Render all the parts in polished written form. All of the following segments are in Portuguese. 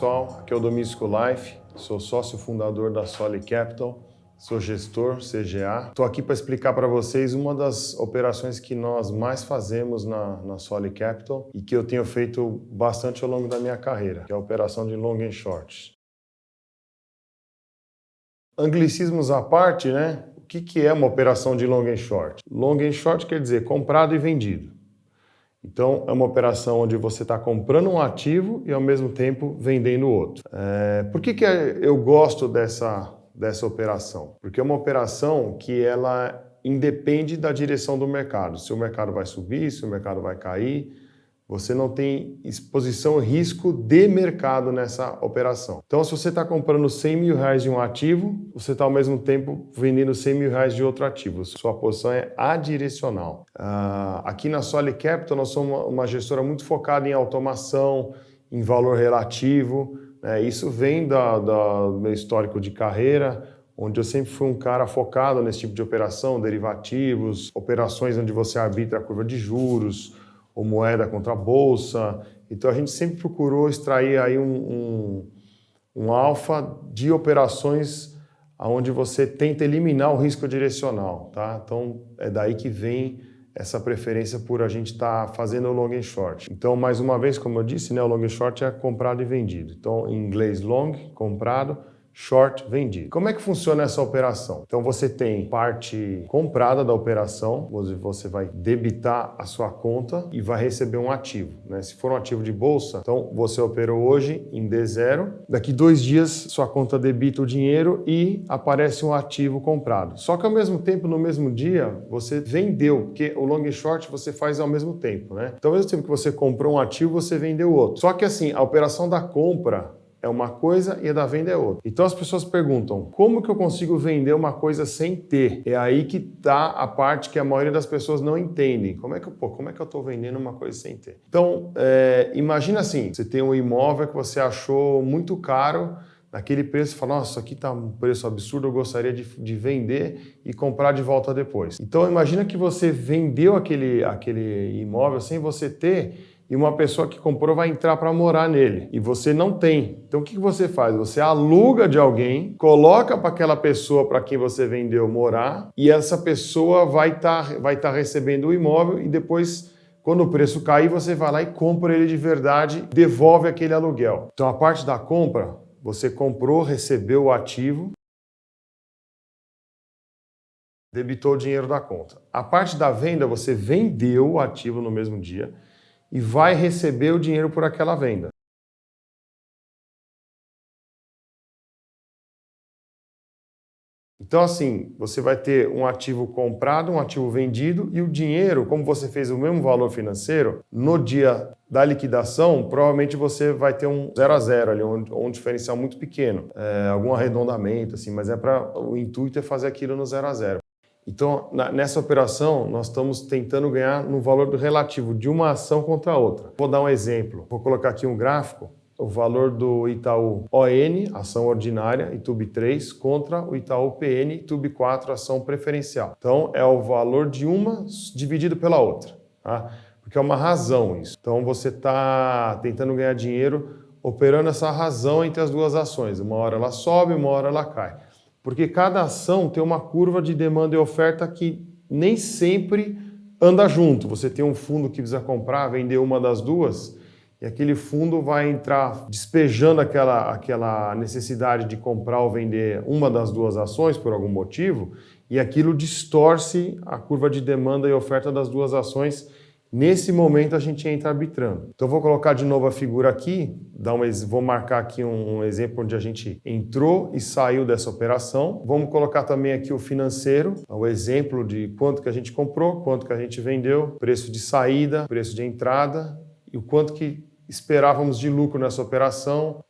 pessoal, aqui é o Domístico Life, sou sócio fundador da Soli Capital, sou gestor CGA. Estou aqui para explicar para vocês uma das operações que nós mais fazemos na Soli Capital e que eu tenho feito bastante ao longo da minha carreira, que é a operação de long and short. Anglicismos à parte, né? O que é uma operação de long and short? Long and short quer dizer comprado e vendido. Então, é uma operação onde você está comprando um ativo e, ao mesmo tempo, vendendo outro. Por que eu gosto dessa operação? Porque é uma operação que ela independe da direção do mercado. Se o mercado vai subir, se o mercado vai cair, você não tem exposição e risco de mercado nessa operação. Então, se você está comprando 100 mil reais de um ativo, você está ao mesmo tempo vendendo 100 mil reais de outro ativo. Sua posição é adirecional. Aqui na Soli Capital, nós somos uma gestora muito focada em automação, em valor relativo. Isso vem do meu histórico de carreira, onde eu sempre fui um cara focado nesse tipo de operação, derivativos, operações onde você arbitra a curva de juros, ou moeda contra a bolsa. Então a gente sempre procurou extrair aí um alfa de operações onde você tenta eliminar o risco direcional, tá? Então é daí que vem essa preferência por a gente estar fazendo o long and short. Então, mais uma vez, como eu disse, né, o long and short é comprado e vendido. Então, em inglês, long, comprado, short, vendido. Como é que funciona essa operação? Então você tem parte comprada da operação, você vai debitar a sua conta e vai receber um ativo, né? Se for um ativo de bolsa, então você operou hoje em D0, daqui 2 dias sua conta debita o dinheiro e aparece um ativo comprado. Só que ao mesmo tempo, no mesmo dia, você vendeu, porque o long e short você faz ao mesmo tempo, né? Então ao mesmo tempo que você comprou um ativo, você vendeu outro. Só que assim, a operação da compra é uma coisa e a da venda é outra. Então as pessoas perguntam, como que eu consigo vender uma coisa sem ter? É aí que está a parte que a maioria das pessoas não entendem. Como é que eu estou vendendo uma coisa sem ter? Então, imagina assim, você tem um imóvel que você achou muito caro, naquele preço, fala, nossa, isso aqui está um preço absurdo, eu gostaria de vender e comprar de volta depois. Então imagina que você vendeu aquele imóvel sem você ter, e uma pessoa que comprou vai entrar para morar nele e você não tem. Então o que você faz? Você aluga de alguém, coloca para aquela pessoa para quem você vendeu morar e essa pessoa vai estar recebendo o imóvel e depois, quando o preço cair, você vai lá e compra ele de verdade, devolve aquele aluguel. Então a parte da compra, você comprou, recebeu o ativo, debitou o dinheiro da conta. A parte da venda, você vendeu o ativo no mesmo dia e vai receber o dinheiro por aquela venda. Então, assim, você vai ter um ativo comprado, um ativo vendido e o dinheiro, como você fez o mesmo valor financeiro, no dia da liquidação, provavelmente você vai ter um 0 a 0 ali, um diferencial muito pequeno, algum arredondamento, assim, mas o intuito é fazer aquilo no 0 a 0. Então, nessa operação, nós estamos tentando ganhar no valor do relativo de uma ação contra a outra. Vou dar um exemplo. Vou colocar aqui um gráfico. O valor do Itaú ON, ação ordinária, ITUB 3, contra o Itaú PN, ITUB 4, ação preferencial. Então, é o valor de uma dividido pela outra, tá? Porque é uma razão isso. Então, você está tentando ganhar dinheiro operando essa razão entre as duas ações. Uma hora ela sobe, uma hora ela cai. Porque cada ação tem uma curva de demanda e oferta que nem sempre anda junto. Você tem um fundo que precisa comprar, vender uma das duas, e aquele fundo vai entrar despejando aquela necessidade de comprar ou vender uma das duas ações por algum motivo, e aquilo distorce a curva de demanda e oferta das duas ações. Nesse momento a gente entra arbitrando. Então vou colocar de novo a figura aqui, vou marcar aqui um exemplo onde a gente entrou e saiu dessa operação. Vamos colocar também aqui o financeiro, o exemplo de quanto que a gente comprou, quanto que a gente vendeu, preço de saída, preço de entrada e o quanto que esperávamos de lucro nessa operação.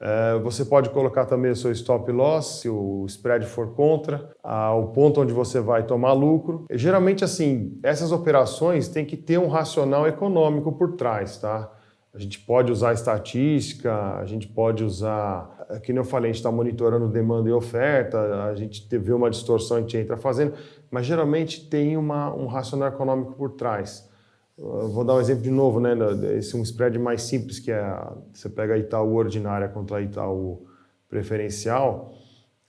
Você pode colocar também o seu stop loss, se o spread for contra, o ponto onde você vai tomar lucro. E, geralmente, assim, essas operações têm que ter um racional econômico por trás, tá? A gente pode usar estatística, a gente pode usar, como eu falei, a gente está monitorando demanda e oferta, a gente vê uma distorção e a gente entra fazendo, mas geralmente tem um racional econômico por trás. Eu vou dar um exemplo de novo, né? Esse é um spread mais simples, que é você pega a Itaú ordinária contra a Itaú preferencial,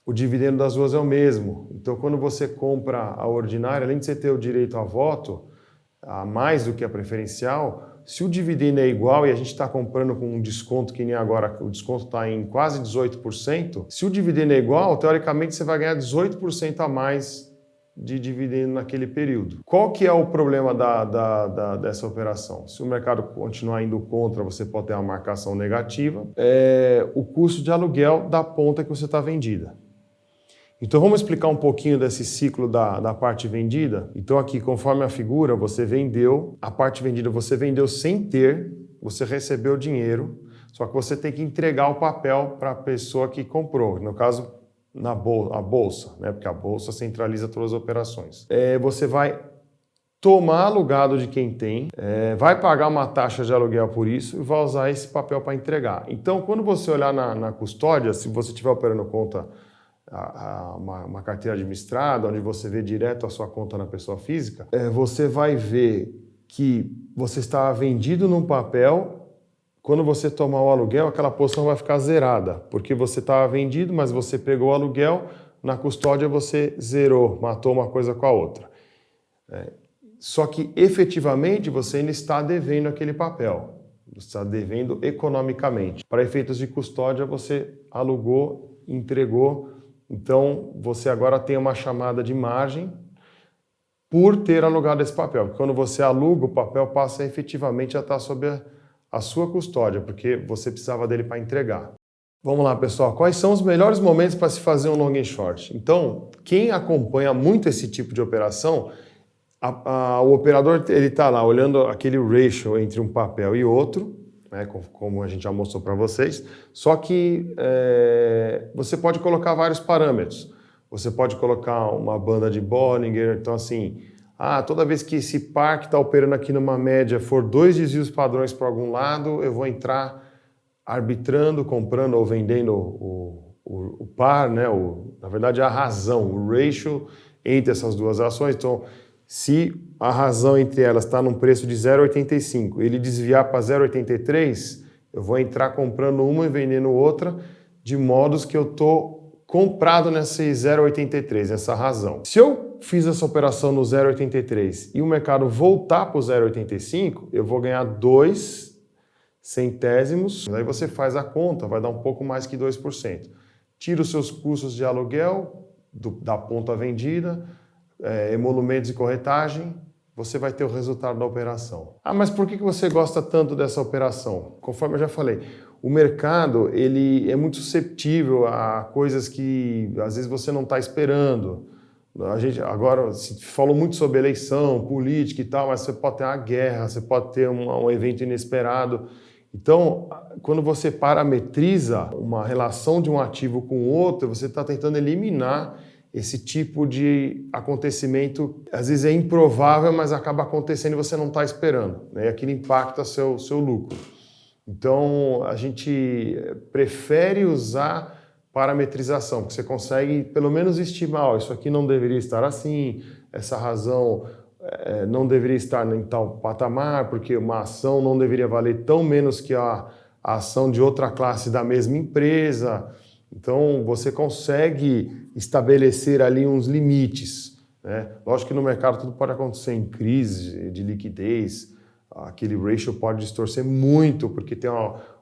o dividendo das duas é o mesmo. Então, quando você compra a ordinária, além de você ter o direito a voto, a mais do que a preferencial, se o dividendo é igual e a gente está comprando com um desconto que nem agora, o desconto está em quase 18%, se o dividendo é igual, teoricamente você vai ganhar 18% a mais de dividendo naquele período. Qual que é o problema dessa operação? Se o mercado continuar indo contra, você pode ter uma marcação negativa, o custo de aluguel da ponta que você está vendida. Então vamos explicar um pouquinho desse ciclo da parte vendida. Então aqui, conforme a figura, você vendeu, a parte vendida você vendeu sem ter, você recebeu o dinheiro, só que você tem que entregar o papel para a pessoa que comprou, no caso, a bolsa, né? Porque a bolsa centraliza todas as operações. Você vai tomar alugado de quem tem, vai pagar uma taxa de aluguel por isso e vai usar esse papel para entregar. Então, quando você olhar na custódia, se você estiver operando conta, uma carteira administrada, onde você vê direto a sua conta na pessoa física, você vai ver que você está vendido num papel. Quando você tomar o aluguel, aquela posição vai ficar zerada, porque você estava vendido, mas você pegou o aluguel, na custódia você zerou, matou uma coisa com a outra. Só que, efetivamente, você ainda está devendo aquele papel, você está devendo economicamente. Para efeitos de custódia, você alugou, entregou, então você agora tem uma chamada de margem por ter alugado esse papel. Porque quando você aluga, o papel passa efetivamente a estar sob a sua custódia, porque você precisava dele para entregar. Vamos lá, pessoal. Quais são os melhores momentos para se fazer um long and short? Então, quem acompanha muito esse tipo de operação, o operador ele está lá olhando aquele ratio entre um papel e outro, né, como a gente já mostrou para vocês, só que você pode colocar vários parâmetros. Você pode colocar uma banda de Bollinger, então assim, toda vez que esse par que está operando aqui numa média for 2 desvios padrões para algum lado, eu vou entrar arbitrando, comprando ou vendendo o par, né? Na verdade, a razão, o ratio entre essas duas ações. Então, se a razão entre elas está num preço de 0,85, ele desviar para 0,83, eu vou entrar comprando uma e vendendo outra, de modos que eu estou comprado nesse 0,83, nessa razão. Se eu fiz essa operação no 0,83 e o mercado voltar para o 0,85, eu vou ganhar 2 centésimos. Aí você faz a conta, vai dar um pouco mais que 2%. Tira os seus custos de aluguel da ponta vendida, emolumentos e corretagem, você vai ter o resultado da operação. Mas por que você gosta tanto dessa operação? Conforme eu já falei, o mercado ele é muito susceptível a coisas que às vezes você não está esperando. A gente agora se falou muito sobre eleição, política e tal, mas você pode ter uma guerra, você pode ter um evento inesperado. Então, quando você parametriza uma relação de um ativo com o outro, você está tentando eliminar esse tipo de acontecimento, às vezes é improvável, mas acaba acontecendo e você não está esperando, né? E aquilo impacta seu lucro. Então, a gente prefere usar parametrização, porque você consegue pelo menos estimar, isso aqui não deveria estar assim, essa razão não deveria estar em tal patamar, porque uma ação não deveria valer tão menos que a ação de outra classe da mesma empresa. Então, você consegue estabelecer ali uns limites, né? Lógico que no mercado tudo pode acontecer em crise de liquidez, aquele ratio pode distorcer muito, porque tem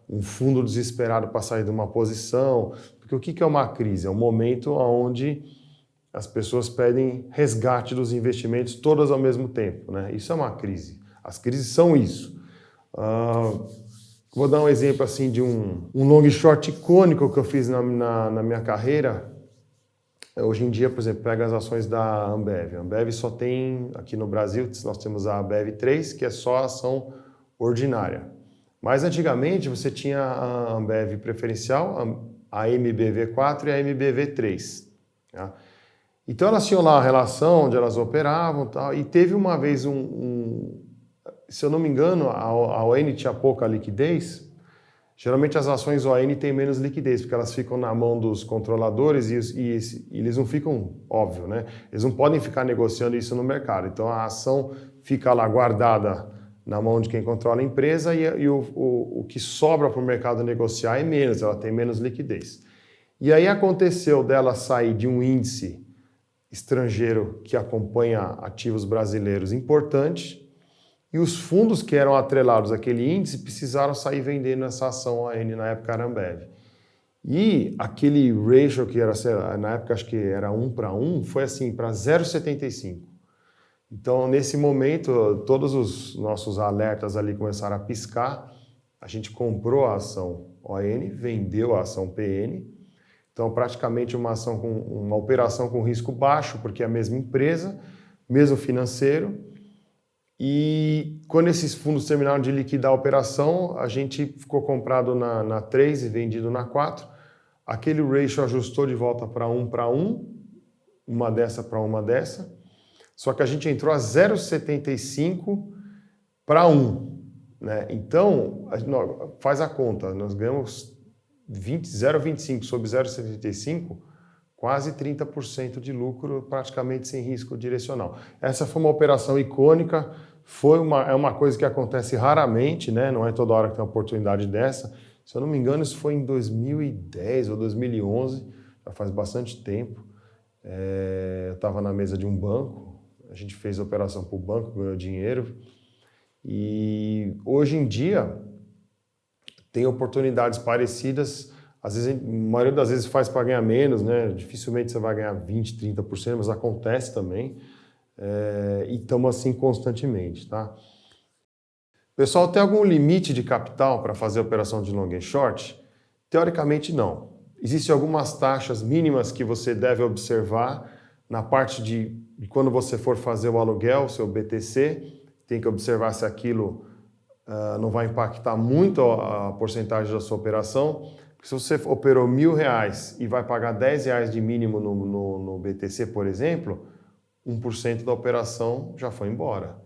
um fundo desesperado para sair de uma posição. Porque o que é uma crise? É um momento onde as pessoas pedem resgate dos investimentos todas ao mesmo tempo, né? Isso é uma crise. As crises são isso. Vou dar um exemplo assim de um long short icônico que eu fiz na minha carreira. Hoje em dia, por exemplo, pega as ações da Ambev. A Ambev só tem, aqui no Brasil, nós temos a Ambev 3, que é só a ação ordinária. Mas antigamente você tinha a Ambev preferencial, a MBV4 e a MBV3. Tá? Então elas tinham lá a relação onde elas operavam tal, e teve uma vez se eu não me engano, a ON tinha pouca liquidez. Geralmente as ações ON têm menos liquidez, porque elas ficam na mão dos controladores e eles não ficam, óbvio, né? Eles não podem ficar negociando isso no mercado. Então a ação fica lá guardada na mão de quem controla a empresa e o que sobra para o mercado negociar é menos, ela tem menos liquidez. E aí aconteceu dela sair de um índice estrangeiro que acompanha ativos brasileiros importante e os fundos que eram atrelados àquele índice precisaram sair vendendo essa ação ON, na época era Ambev. E aquele ratio que era, na época acho que era 1:1, foi assim, para 0,75. Então, nesse momento, todos os nossos alertas ali começaram a piscar, a gente comprou a ação ON, vendeu a ação PN. Então, praticamente uma operação com risco baixo, porque é a mesma empresa, mesmo financeiro. E quando esses fundos terminaram de liquidar a operação, a gente ficou comprado na 3 e vendido na 4. Aquele ratio ajustou de volta para 1:1, uma dessa para uma dessa. Só que a gente entrou a 0,75 para 1. Né? Então, faz a conta, nós ganhamos 0,25 sobre 0,75, quase 30% de lucro, praticamente sem risco direcional. Essa foi uma operação icônica, é uma coisa que acontece raramente, né? Não é toda hora que tem uma oportunidade dessa. Se eu não me engano, isso foi em 2010 ou 2011, já faz bastante tempo. Eu estava na mesa de um banco, a gente fez a operação para o banco, ganhou dinheiro. E hoje em dia tem oportunidades parecidas, às vezes, a maioria das vezes faz para ganhar menos, né? Dificilmente você vai ganhar 20, 30%, mas acontece também. E estamos assim constantemente, tá? Pessoal, tem algum limite de capital para fazer a operação de long and short? Teoricamente, não. Existem algumas taxas mínimas que você deve observar na parte de quando você for fazer o aluguel, seu BTC, tem que observar se aquilo não vai impactar muito a porcentagem da sua operação. Porque se você operou R$1.000 e vai pagar R$10 de mínimo no BTC, por exemplo, 1% da operação já foi embora.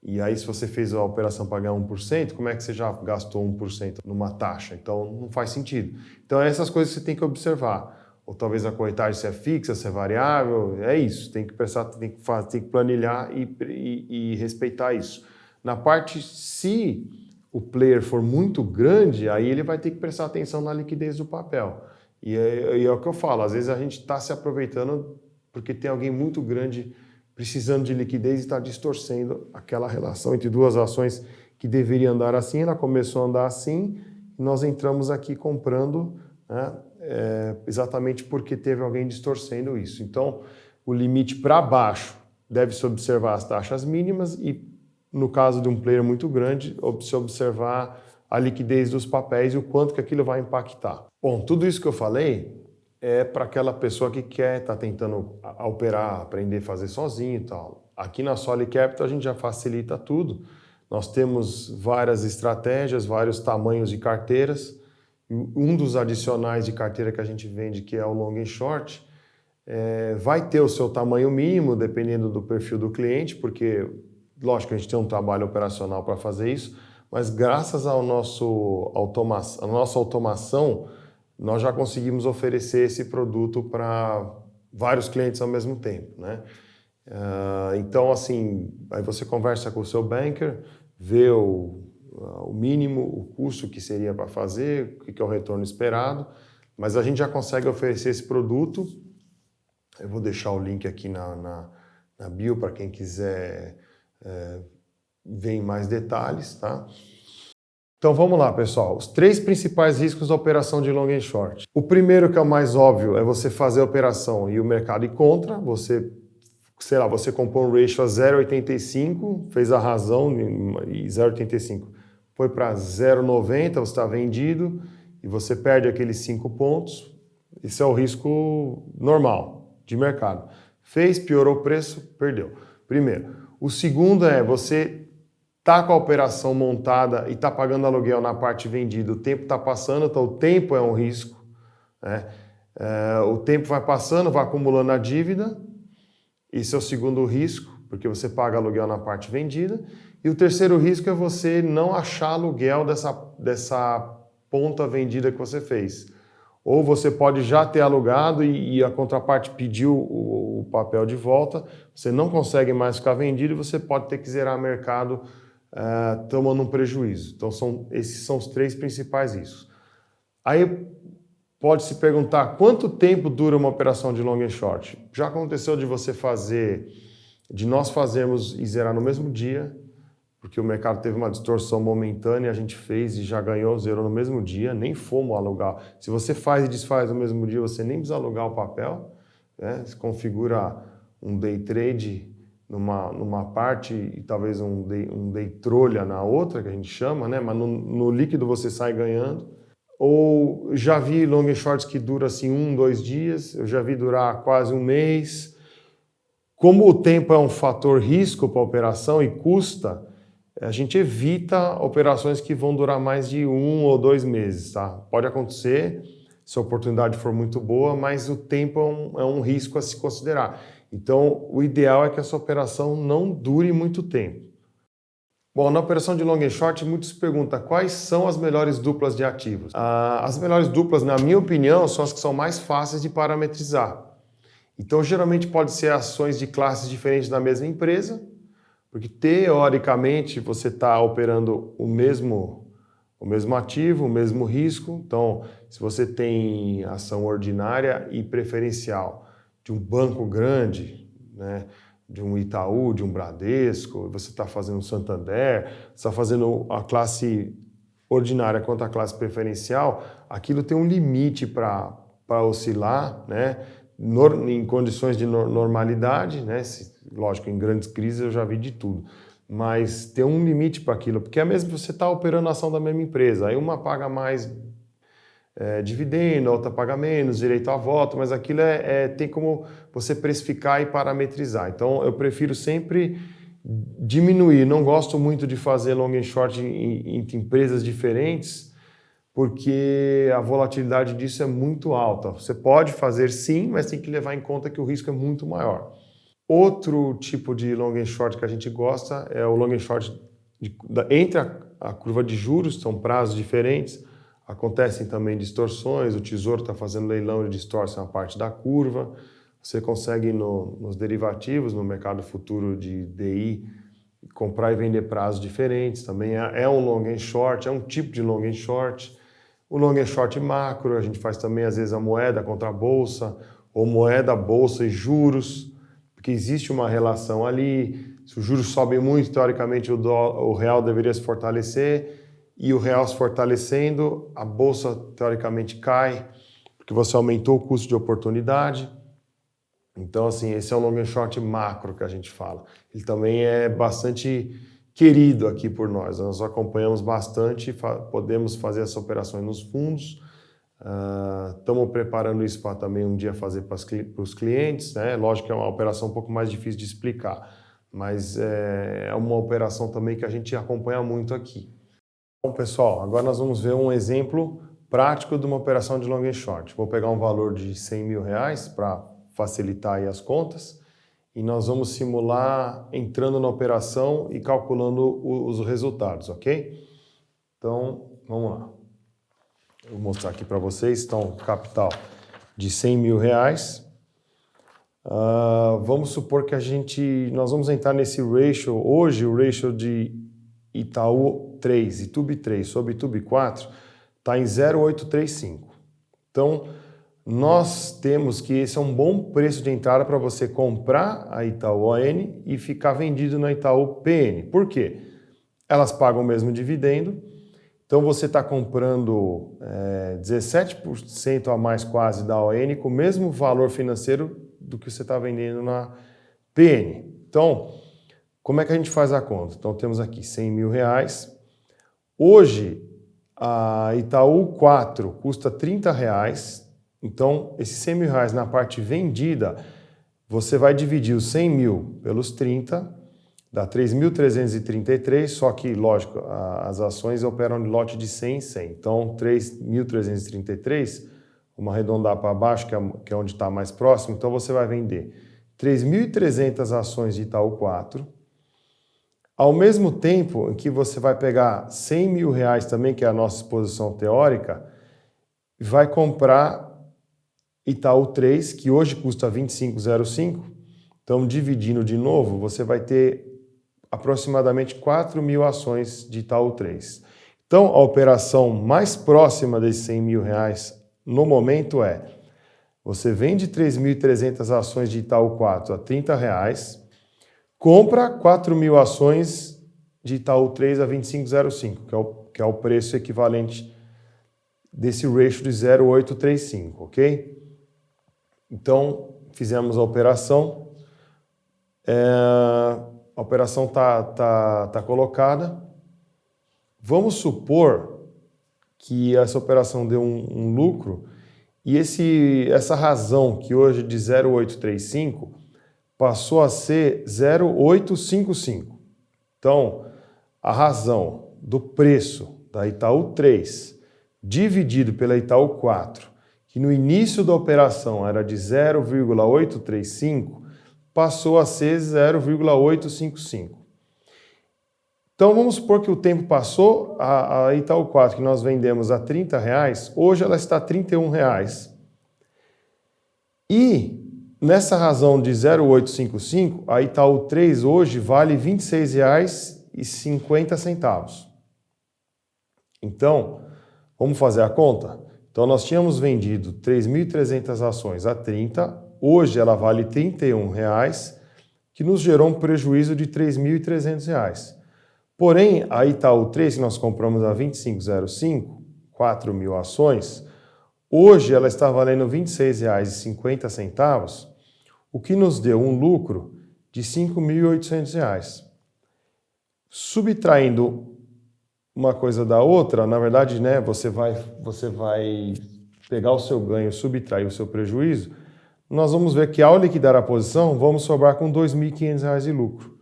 E aí, se você fez a operação para ganhar 1%, como é que você já gastou 1% numa taxa? Então, não faz sentido. Então, essas coisas você tem que observar. Ou talvez a corretagem se é fixa, se é variável, é isso. Tem que pensar, tem que planilhar e respeitar isso. Na parte, se o player for muito grande, aí ele vai ter que prestar atenção na liquidez do papel. E é o que eu falo, às vezes a gente está se aproveitando porque tem alguém muito grande precisando de liquidez e está distorcendo aquela relação entre duas ações que deveriam andar assim, ela começou a andar assim, e nós entramos aqui comprando, né, exatamente porque teve alguém distorcendo isso. Então, o limite para baixo deve-se observar as taxas mínimas e, no caso de um player muito grande, se observar a liquidez dos papéis e o quanto que aquilo vai impactar. Bom, tudo isso que eu falei é para aquela pessoa que quer estar tentando operar, aprender a fazer sozinho e tal. Aqui na Soli Capital a gente já facilita tudo. Nós temos várias estratégias, vários tamanhos de carteiras. Um dos adicionais de carteira que a gente vende, que é o long and short, vai ter o seu tamanho mínimo, dependendo do perfil do cliente, porque, lógico, a gente tem um trabalho operacional para fazer isso, mas graças à nossa automação, nós já conseguimos oferecer esse produto para vários clientes ao mesmo tempo, né? Então, assim, aí você conversa com o seu banker, vê o mínimo, o custo que seria para fazer, o que é o retorno esperado, mas a gente já consegue oferecer esse produto. Eu vou deixar o link aqui na bio para quem quiser ver em mais detalhes, tá? Então vamos lá, pessoal. Os 3 principais riscos da operação de long and short. O primeiro, que é o mais óbvio, é você fazer a operação e o mercado ir contra. Você comprou um ratio a 0,85, fez a razão e 0,85 foi para 0,90, você está vendido e você perde aqueles 5 pontos. Esse é o risco normal de mercado. Fez, piorou o preço, perdeu. Primeiro. O segundo é você está com a operação montada e está pagando aluguel na parte vendida, o tempo está passando, então o tempo é um risco, né? O tempo vai passando, vai acumulando a dívida, esse é o segundo risco, porque você paga aluguel na parte vendida, e o terceiro risco é você não achar aluguel dessa ponta vendida que você fez. Ou você pode já ter alugado e a contraparte pediu o papel de volta, você não consegue mais ficar vendido e você pode ter que zerar mercado tomando um prejuízo. Então, esses são os 3 principais riscos. Aí pode se perguntar quanto tempo dura uma operação de long and short. Já aconteceu de nós fazermos e zerar no mesmo dia, porque o mercado teve uma distorção momentânea, a gente fez e já ganhou, zerou no mesmo dia, nem fomos alugar. Se você faz e desfaz no mesmo dia, você nem precisa alugar o papel, né? Você configura um day trade numa parte e talvez um day trolha na outra, que a gente chama, né? Mas no líquido você sai ganhando. Ou já vi long and shorts que dura assim 1, 2 dias, eu já vi durar quase um mês. Como o tempo é um fator risco para a operação e custa, a gente evita operações que vão durar mais de 1 ou 2 meses, tá? Pode acontecer se a oportunidade for muito boa, mas o tempo é um risco a se considerar. Então, o ideal é que essa operação não dure muito tempo. Bom, na operação de long and short, muitos perguntam quais são as melhores duplas de ativos. As melhores duplas, na minha opinião, são as que são mais fáceis de parametrizar. Então, geralmente pode ser ações de classes diferentes da mesma empresa, porque teoricamente você está operando o mesmo ativo, o mesmo risco. Então, se você tem ação ordinária e preferencial de um banco grande, né, de um Itaú, de um Bradesco, você está fazendo um Santander, você está fazendo a classe ordinária quanto a classe preferencial, aquilo tem um limite para oscilar, né, em condições de normalidade, né, lógico, em grandes crises eu já vi de tudo, mas tem um limite para aquilo, porque é mesmo você está operando a ação da mesma empresa, aí uma paga mais dividendo, a outra paga menos, direito a voto, mas aquilo tem como você precificar e parametrizar. Então eu prefiro sempre diminuir, não gosto muito de fazer long and short entre empresas diferentes, porque a volatilidade disso é muito alta. Você pode fazer sim, mas tem que levar em conta que o risco é muito maior. Outro tipo de long and short que a gente gosta é o long and short entre a curva de juros, são prazos diferentes, acontecem também distorções, o Tesouro está fazendo leilão e distorce uma parte da curva, você consegue nos derivativos, no mercado futuro de DI, comprar e vender prazos diferentes, também é um long and short, é um tipo de long and short. O long and short macro, a gente faz também às vezes a moeda contra a bolsa, ou moeda, bolsa e juros, porque existe uma relação ali. Se os juros sobem muito, teoricamente o real deveria se fortalecer, e o real se fortalecendo, a bolsa teoricamente cai, porque você aumentou o custo de oportunidade. Então, assim, esse é o long and short macro que a gente fala. Ele também é bastante querido aqui por nós. Nós acompanhamos bastante, podemos fazer essas operações nos fundos. Estamos preparando isso para também um dia fazer para os clientes, né? Lógico que é uma operação um pouco mais difícil de explicar, mas é uma operação também que a gente acompanha muito aqui. Bom, pessoal, agora nós vamos ver um exemplo prático de uma operação de long and short. Vou pegar um valor de R$100 mil para facilitar aí as contas e nós vamos simular entrando na operação e calculando os resultados, ok? Então, vamos lá. Eu vou mostrar aqui para vocês. Então, capital de R$100 mil. Vamos supor que nós vamos entrar nesse ratio. Hoje, o ratio de Itaú 3 e Itube 3 sobre Itube 4 está em 0,835. Então, nós temos que esse é um bom preço de entrada para você comprar a Itaú ON e ficar vendido na Itaú PN. Por quê? Elas pagam o mesmo dividendo, então você está comprando 17% a mais quase da ON com o mesmo valor financeiro do que você está vendendo na PN. Então, como é que a gente faz a conta? Então, temos aqui R$100 mil. Hoje, a Itaú 4 custa R$30. Então, esses R$100 mil na parte vendida, você vai dividir os 100 mil pelos 30, dá 3.333, só que, lógico, as ações operam de lote de 100 em 100. Então, 3.333, vamos arredondar para baixo, que é onde está mais próximo, então você vai vender 3.300 ações de Itaú 4, ao mesmo tempo em que você vai pegar R$100 mil também, que é a nossa exposição teórica, e vai comprar Itaú 3, que hoje custa 25,05. Então, dividindo de novo, você vai ter aproximadamente 4 mil ações de Itaú 3. Então, a operação mais próxima desses 100 mil reais no momento é: você vende 3.300 ações de Itaú 4 a R$30, compra 4 mil ações de Itaú 3 a 25,05, que é o preço equivalente desse ratio de 0,835, ok? Então, fizemos a operação. A operação tá colocada. Vamos supor que essa operação deu um lucro e essa razão que hoje é de 0,835 passou a ser 0,855. Então, a razão do preço da Itaú 3 dividido pela Itaú 4, que no início da operação era de 0,835, passou a ser 0,855. Então vamos supor que o tempo passou, a Itaú 4 que nós vendemos a R$30, hoje ela está a R$31. E nessa razão de 0,855, a Itaú 3 hoje vale R$ 26,50. Então, vamos fazer a conta? Então nós tínhamos vendido 3.300 ações a 30, hoje ela vale R$ 31, que nos gerou um prejuízo de R$ 3.300. Porém, a Itaú 3, que nós compramos a 25,05, 4 mil ações, hoje ela está valendo R$ 26,50, o que nos deu um lucro de R$ 5.800. Subtraindo uma coisa da outra, na verdade, né, você vai pegar o seu ganho, subtrair o seu prejuízo, nós vamos ver que ao liquidar a posição, vamos sobrar com R$ 2.500 de lucro,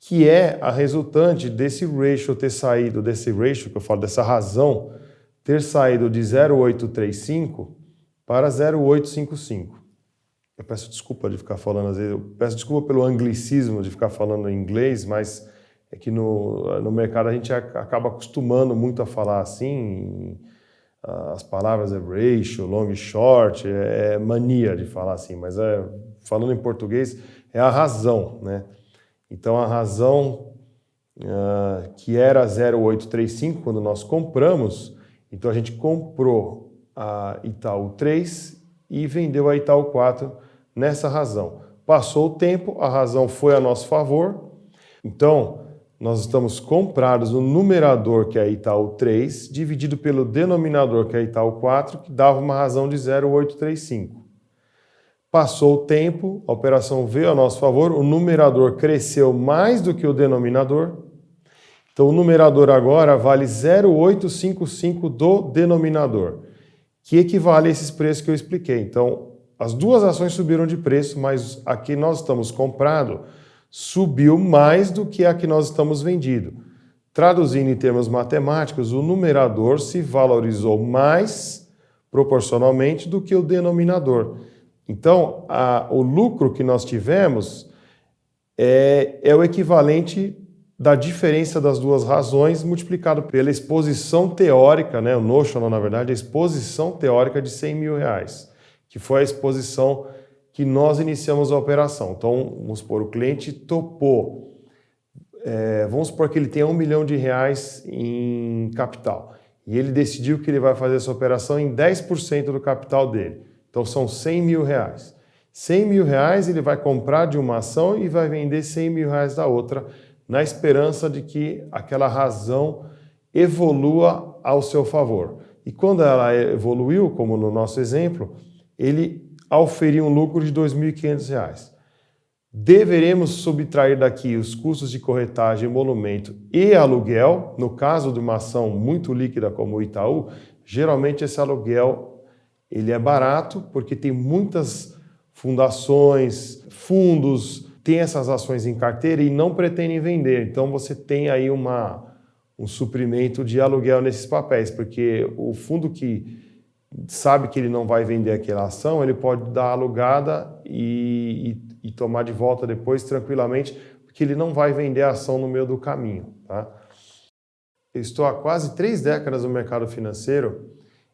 que é a resultante desse ratio ter saído, dessa razão, ter saído de 0,835 para 0,855. Eu peço desculpa de ficar falando, às vezes, eu peço desculpa pelo anglicismo de ficar falando em inglês, mas é que no mercado a gente acaba acostumando muito a falar assim, as palavras é ratio, long e short, é mania de falar assim, mas falando em português é a razão, né? Então a razão que era 0,835 quando nós compramos, então a gente comprou a Itaú 3 e vendeu a Itaú 4 nessa razão. Passou o tempo, a razão foi a nosso favor, então nós estamos comprados no numerador, que é a Itaú 3, dividido pelo denominador, que é a Itaú 4, que dava uma razão de 0,835. Passou o tempo, a operação veio a nosso favor, o numerador cresceu mais do que o denominador, então o numerador agora vale 0,855 do denominador, que equivale a esses preços que eu expliquei. Então, as duas ações subiram de preço, mas a que nós estamos comprado subiu mais do que a que nós estamos vendido. Traduzindo em termos matemáticos, o numerador se valorizou mais proporcionalmente do que o denominador. Então, o lucro que nós tivemos é o equivalente da diferença das duas razões multiplicado pela exposição teórica, né, o notional, na verdade, a exposição teórica de 100 mil reais, que foi a exposição que nós iniciamos a operação. Então, vamos supor, o cliente topou, vamos supor que ele tenha R$1 milhão em capital, e ele decidiu que ele vai fazer essa operação em 10% do capital dele. Então, são 100 mil reais. 100 mil reais ele vai comprar de uma ação e vai vender 100 mil reais da outra, na esperança de que aquela razão evolua ao seu favor. E quando ela evoluiu, como no nosso exemplo, ele auferir um lucro de R$ 2.500. Deveremos subtrair daqui os custos de corretagem, emolumento e aluguel. No caso de uma ação muito líquida como o Itaú, geralmente esse aluguel ele é barato porque tem muitas fundações, fundos, tem essas ações em carteira e não pretendem vender. Então você tem aí um suprimento de aluguel nesses papéis, porque o fundo que sabe que ele não vai vender aquela ação, ele pode dar alugada e tomar de volta depois tranquilamente, porque ele não vai vender a ação no meio do caminho. Tá? Eu estou há quase 3 décadas no mercado financeiro.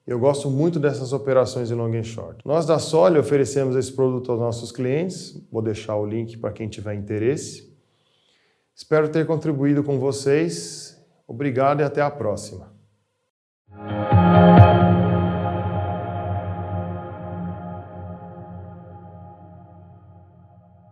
Eu gosto muito dessas operações de long and short. Nós da Soli oferecemos esse produto aos nossos clientes. Vou deixar o link para quem tiver interesse. Espero ter contribuído com vocês. Obrigado e até a próxima.